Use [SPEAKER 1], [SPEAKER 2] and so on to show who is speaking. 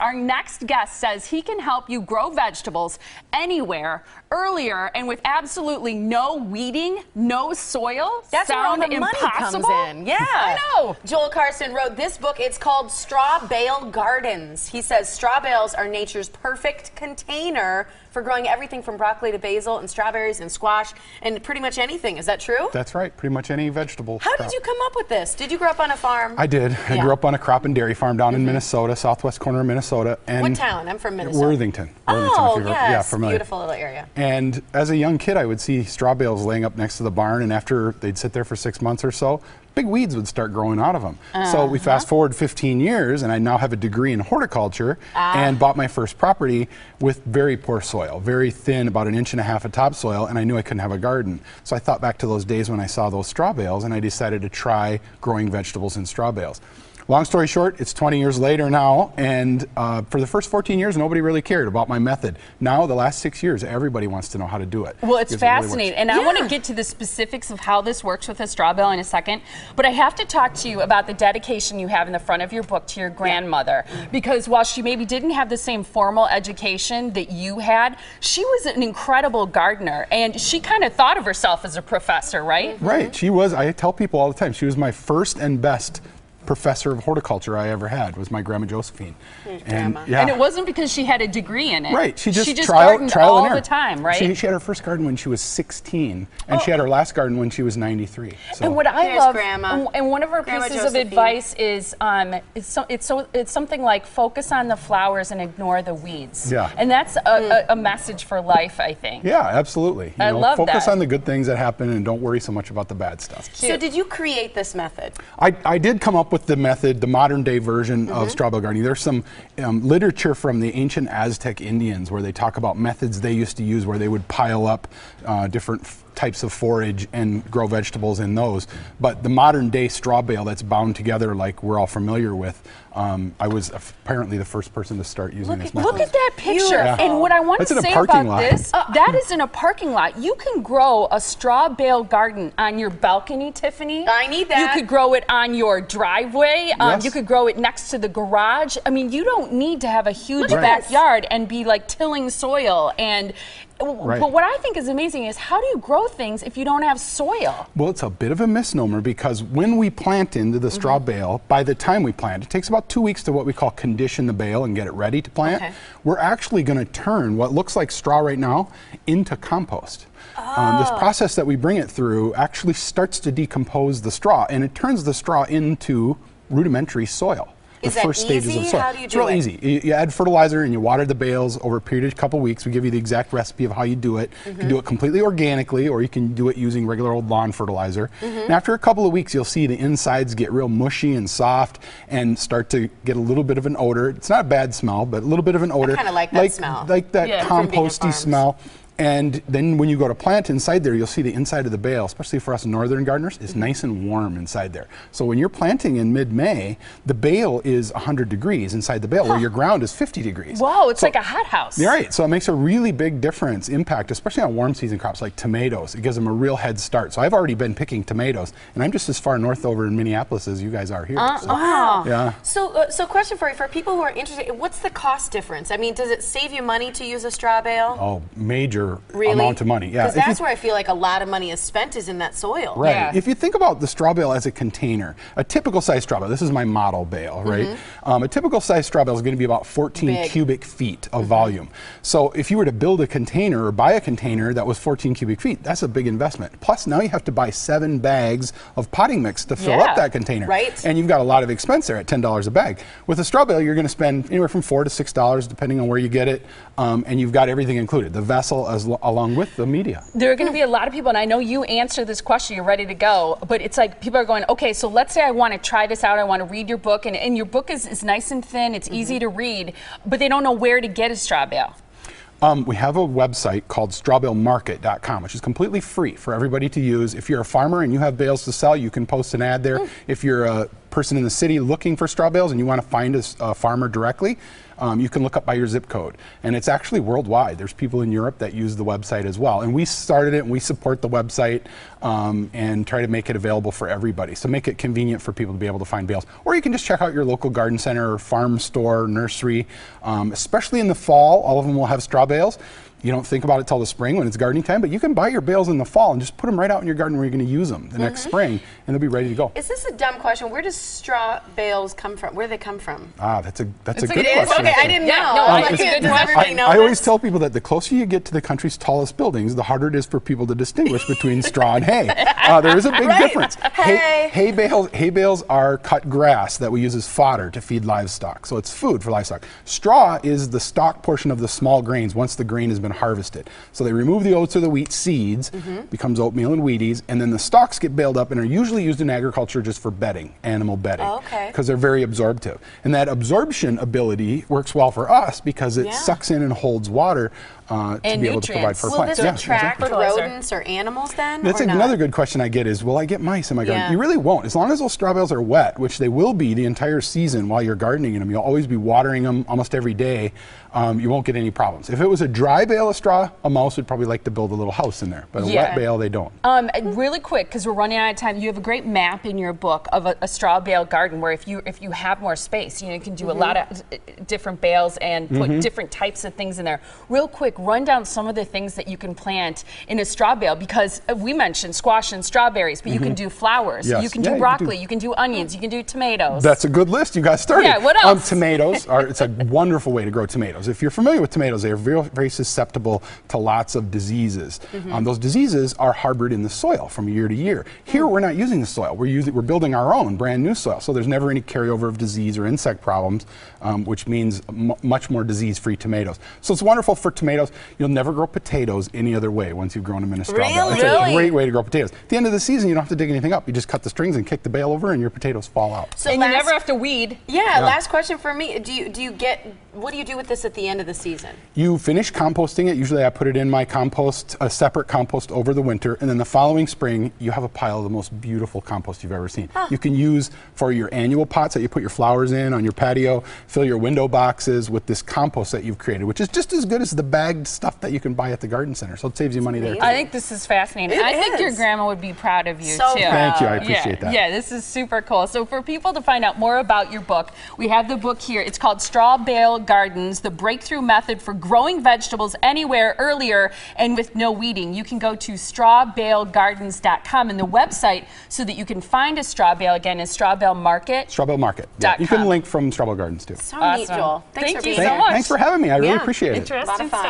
[SPEAKER 1] Our next guest says he can help you grow vegetables anywhere, earlier, and with absolutely no weeding, no soil.
[SPEAKER 2] That's where all the money comes in. Yeah.
[SPEAKER 1] I know.
[SPEAKER 2] Joel Karsten wrote this book. It's called Straw Bale Gardens. He says straw bales are nature's perfect container for growing everything from broccoli to basil and strawberries and squash and pretty much anything. Is that true?
[SPEAKER 3] That's right. Pretty much any vegetable.
[SPEAKER 2] How did you come up with this? Did you grow up on a farm?
[SPEAKER 3] I did. I grew up on a crop and dairy farm down in Minnesota, southwest corner of Minnesota. And
[SPEAKER 2] what town? I'm from Minnesota.
[SPEAKER 3] Worthington.
[SPEAKER 2] Oh, yes.
[SPEAKER 3] Yeah, familiar.
[SPEAKER 2] Beautiful little area.
[SPEAKER 3] And as a young kid, I would see straw bales laying up next to the barn, and after they'd sit there for 6 months or so, big weeds would start growing out of them. So we fast forward 15 years, and I now have a degree in horticulture and bought my first property with very poor soil, very thin, about 1.5 inches of topsoil, and I knew I couldn't have a garden. So I thought back to those days when I saw those straw bales, and I decided to try growing vegetables in straw bales. Long story short, it's 20 years later now, and for the first 14 years, nobody really cared about my method. Now, the last 6 years, everybody wants to know how to do it.
[SPEAKER 1] Well, it's fascinating, and I want to get to the specifics of how this works with a straw bale in a second, but I have to talk to you about the dedication you have in the front of your book to your grandmother, because while she maybe didn't have the same formal education that you had, she was an incredible gardener, and she kind of thought of herself as a professor, right?
[SPEAKER 3] Right. She was, I tell people all the time, she was my first and best professor of horticulture I ever had, was my grandma Josephine.
[SPEAKER 2] And
[SPEAKER 1] it wasn't because she had a degree in it.
[SPEAKER 3] Right. She just
[SPEAKER 1] gardened
[SPEAKER 3] trial
[SPEAKER 1] all
[SPEAKER 3] and error.
[SPEAKER 1] the time, right?
[SPEAKER 3] She had her first garden when she was 16, and she had her last garden when she was 93. So.
[SPEAKER 1] And what I
[SPEAKER 2] Here's
[SPEAKER 1] love,
[SPEAKER 2] Grandma.
[SPEAKER 1] and one of her
[SPEAKER 2] Grandma
[SPEAKER 1] pieces of
[SPEAKER 2] Josephine.
[SPEAKER 1] advice is, it's something like focus on the flowers and ignore the weeds.
[SPEAKER 3] Yeah.
[SPEAKER 1] And that's a message for life, I think.
[SPEAKER 3] Yeah, absolutely.
[SPEAKER 1] I love
[SPEAKER 3] focus
[SPEAKER 1] that.
[SPEAKER 3] on the good things that happen and don't worry so much about the bad stuff.
[SPEAKER 2] So did you create this method?
[SPEAKER 3] I did come up with the method, the modern day version of straw bale gardening. There's some literature from the ancient Aztec Indians where they talk about methods they used to use where they would pile up different types of forage and grow vegetables in those. But the modern day straw bale that's bound together like we're all familiar with, I was apparently the first person to start using this method.
[SPEAKER 1] Look at that picture.
[SPEAKER 3] Yeah.
[SPEAKER 1] And what I want
[SPEAKER 3] That's
[SPEAKER 1] to
[SPEAKER 3] in a
[SPEAKER 1] say
[SPEAKER 3] parking
[SPEAKER 1] about
[SPEAKER 3] lot.
[SPEAKER 1] this, that is in a parking lot. You can grow a straw bale garden on your balcony, Tiffany.
[SPEAKER 2] I need that.
[SPEAKER 1] You could grow it on your driveway.
[SPEAKER 3] Yes.
[SPEAKER 1] You could grow it next to the garage. I mean, you don't need to have a huge
[SPEAKER 3] Right.
[SPEAKER 1] backyard and be like tilling soil. And
[SPEAKER 3] Right.
[SPEAKER 1] but what I think is amazing is how do you grow things if you don't have soil?
[SPEAKER 3] Well, it's a bit of a misnomer because when we plant into the straw bale, by the time we plant, it takes about 2 weeks to what we call condition the bale and get it ready to plant.
[SPEAKER 2] Okay.
[SPEAKER 3] We're actually going to turn what looks like straw right now into compost. This process that we bring it through actually starts to decompose the straw, and it turns the straw into rudimentary soil.
[SPEAKER 2] Is
[SPEAKER 3] the
[SPEAKER 2] that
[SPEAKER 3] first stages
[SPEAKER 2] easy?
[SPEAKER 3] of soil.
[SPEAKER 2] How do you
[SPEAKER 3] it's
[SPEAKER 2] do
[SPEAKER 3] real
[SPEAKER 2] it?
[SPEAKER 3] easy. You add fertilizer and you water the bales over a period of a couple weeks. We give you the exact recipe of how you do it. You can do it completely organically, or you can do it using regular old lawn fertilizer. And after a couple of weeks, you'll see the insides get real mushy and soft and start to get a little bit of an odor. It's not a bad smell, but a little bit of an odor.
[SPEAKER 2] I kind of like that smell.
[SPEAKER 3] Like that
[SPEAKER 2] From being at
[SPEAKER 3] composty
[SPEAKER 2] farms.
[SPEAKER 3] smell. And then when you go to plant inside there, you'll see the inside of the bale, especially for us northern gardeners, is nice and warm inside there. So when you're planting in mid-May, the bale is 100 degrees inside the bale, where your ground is 50 degrees.
[SPEAKER 1] Whoa, it's like a hothouse.
[SPEAKER 3] You're right. So it makes a really big impact, especially on warm season crops like tomatoes. It gives them a real head start. So I've already been picking tomatoes, and I'm just as far north over in Minneapolis as you guys are here. So,
[SPEAKER 2] Wow.
[SPEAKER 3] yeah.
[SPEAKER 2] So question for you, for people who are interested, what's the cost difference? I mean, does it save you money to use a straw bale?
[SPEAKER 3] Oh, major
[SPEAKER 2] Really?
[SPEAKER 3] amount of money. Yeah.
[SPEAKER 2] Because that's where I feel like a lot of money is spent is in that soil.
[SPEAKER 3] Right.
[SPEAKER 1] Yeah.
[SPEAKER 3] If you think about the straw bale as a container, a typical size straw bale, this is my model bale, right? A typical size straw bale is going to be about 14
[SPEAKER 2] Big.
[SPEAKER 3] cubic feet of volume. So if you were to build a container or buy a container that was 14 cubic feet, that's a big investment. Plus now you have to buy 7 bags of potting mix to fill up that container.
[SPEAKER 2] Right.
[SPEAKER 3] And you've got a lot of expense there at $10 a bag. With a straw bale, you're going to spend anywhere from $4 to $6 depending on where you get it. And you've got everything included, the vessel along with the media.
[SPEAKER 1] There are going to be a lot of people, and I know you answer this question, you're ready to go, but it's like people are going, okay, so let's say I want to try this out, I want to read your book, and your book is nice and thin, it's easy to read, but they don't know where to get a straw bale.
[SPEAKER 3] We have a website called strawbalemarket.com, which is completely free for everybody to use. If you're a farmer and you have bales to sell, you can post an ad there. If you're a person in the city looking for straw bales and you want to find a farmer directly, you can look up by your zip code. And it's actually worldwide. There's people in Europe that use the website as well. And we started it and we support the website and try to make it available for everybody. So make it convenient for people to be able to find bales. Or you can just check out your local garden center or farm store, nursery. Especially in the fall, all of them will have straw bales. You don't think about it till the spring when it's gardening time, but you can buy your bales in the fall and just put them right out in your garden where you're going to use them the next spring, and they'll be ready to go.
[SPEAKER 2] Is this a dumb question? Where does straw bales come from? Where do they come from?
[SPEAKER 3] Ah, that's a good question.
[SPEAKER 2] Okay, I didn't know.
[SPEAKER 1] It's a good question.
[SPEAKER 3] I always tell people that the closer you get to the country's tallest buildings, the harder it is for people to distinguish between straw and hay. There is a big difference. Hay bales are cut grass that we use as fodder to feed livestock, so it's food for livestock. Straw is the stalk portion of the small grains once the grain has been harvested. So they remove the oats or the wheat seeds, becomes oatmeal and Wheaties, and then the stalks get baled up and are usually used in agriculture just for bedding, animal bedding, because they're very absorptive. And that absorption ability works well for us because it sucks in and holds water to be able to provide for plants.
[SPEAKER 2] Will this attract rodents or animals then?
[SPEAKER 3] That's another good question I get is, will I get mice in my garden? You really won't. As long as those straw bales are wet, which they will be the entire season while you're gardening in them, you'll always be watering them almost every day, you won't get any problems. If it was a dry bale of straw, a mouse would probably like to build a little house in there, but a wet bale, they don't.
[SPEAKER 1] Really quick, because we're running out of time, you have a great map in your book of a straw bale garden where if you have more space, you can do a lot of different bales and put different types of things in there. Real quick, run down some of the things that you can plant in a straw bale, because we mentioned squash and strawberries, but you can do flowers, you can do broccoli, you can do onions, you can do tomatoes.
[SPEAKER 3] That's a good list you got started.
[SPEAKER 1] Yeah, what else?
[SPEAKER 3] Tomatoes it's a wonderful way to grow tomatoes. If you're familiar with tomatoes, they are very, very susceptible to lots of diseases. Those diseases are harbored in the soil from year to year. Here we're not using the soil. We're building our own brand new soil, so there's never any carryover of disease or insect problems, which means much more disease-free tomatoes. So it's wonderful for tomatoes. You'll never grow potatoes any other way once you've grown them in a straw bale. It's a great way to grow potatoes. At the end of the season, you don't have to dig anything up. You just cut the strings and kick the bale over, and your potatoes fall out.
[SPEAKER 1] So and you never have to weed.
[SPEAKER 2] Last question for me. What do you do with this at the end of the season?
[SPEAKER 3] You finish composting it. Usually I put it in my compost, a separate compost over the winter, and then the following spring you have a pile of the most beautiful compost you've ever seen. You can use for your annual pots that you put your flowers in on your patio, fill your window boxes with this compost that you've created, which is just as good as the bagged stuff that you can buy at the garden center. So it saves you money there too.
[SPEAKER 1] I think this is fascinating. I think your grandma would be proud of you too.
[SPEAKER 3] Thank you, I appreciate that.
[SPEAKER 1] Yeah, this is super cool. So for people to find out more about your book, we have the book here. It's called Straw Bale Gardens, the breakthrough method for growing vegetables anywhere, earlier, and with no weeding. You can go to strawbalegardens.com and the website so that you can find a straw bale. Again, is Straw Bale Market?
[SPEAKER 3] Straw Bale Market. You can link from Straw Bale Gardens too.
[SPEAKER 2] So neat, Joel. Thanks for being here.
[SPEAKER 1] so much.
[SPEAKER 3] Thanks for having me. I really appreciate it.
[SPEAKER 1] Interesting stuff.